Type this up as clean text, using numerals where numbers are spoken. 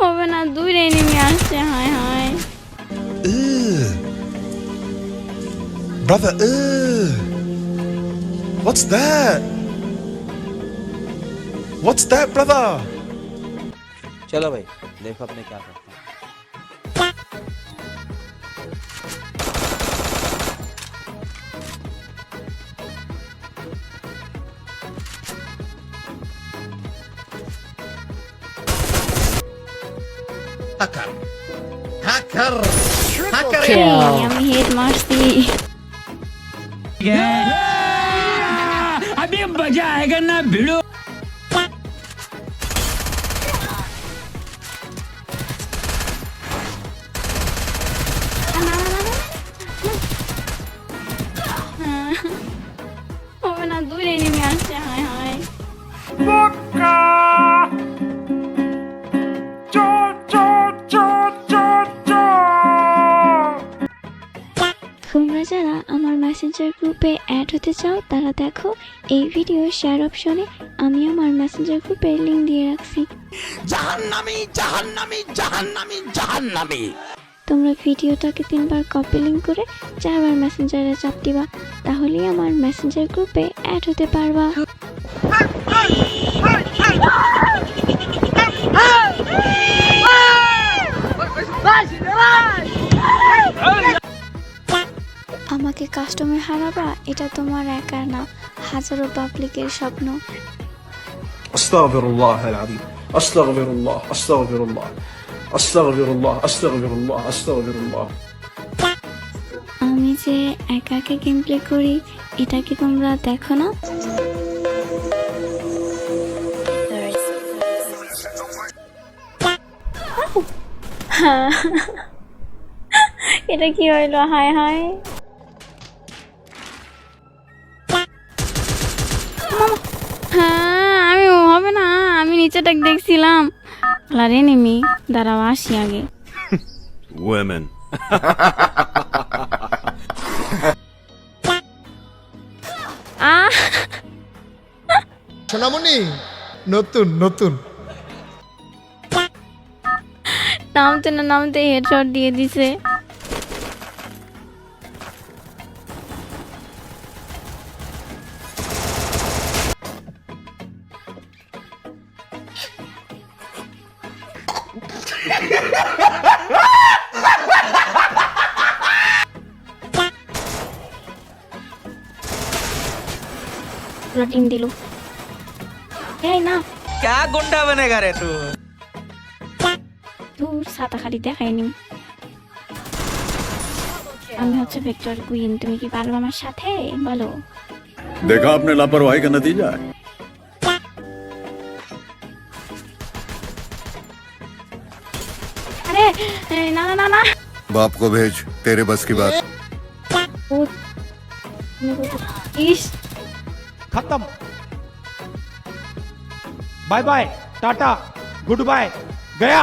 হবে না, দূরে নেমে আসছে। হায় হায় Brother, what's that? What's that, brother? चलो भाई देखो अपने क्या करते हैं। আমি হেড মারছি। अभी मजा आएगा ना भिड़ो। হবে না, দূরে নেমে আসছে। হায় হায় তোমরা যারা আমার মেসেঞ্জার গ্রুপে অ্যাড হতে চাও তারা দেখো এই ভিডিও শেয়ার অপশনে আমি আমার মেসেঞ্জার গ্রুপের লিংক দিয়ে রাখছি। জাহান্নামী জাহান্নামী জাহান্নামী জাহান্নামী। তোমরা ভিডিওটাকে 3বার কপি লিংক করে 4বার মেসেঞ্জারে চাপ দিবা, তাহলেই আমার মেসেঞ্জার গ্রুপে অ্যাড হতে পারবা। আমাকে কাস্টমে হারাবা এটা তোমার একা না, হাজারো পাবলিকের স্বপ্ন। أستغفر الله العظيم أستغفر الله أستغفر الله أستغفر الله أستغفر الله أستغفر الله আমি যে একা একা গেম প্লে করি এটা কি তোমরা দেখো না? এটা কি হইলো? হায় হায় হ্যাঁ, আমি হবে না, আমি নিচেটা দেখছিলাম। আরে নেমি দাঁড়াও, আসি আগে। Women. সোনামণি নতুন নতুন নামতে না নামতে হেডশট দিয়ে দিছে। টিম দিল। এই না, क्या गुंडा बनेगा रे तू। দূর ছাতা খালি দেখাইনি। আমি হচ্ছে ভিক্টর কুইন, তুমি কি পারবে আমার সাথে? বলো। देखा आपने लापरवाही का नतीजा है। আরে না না না না, बाप को भेज, तेरे बस की बात। ইস खत्म bye bye tata goodbye गया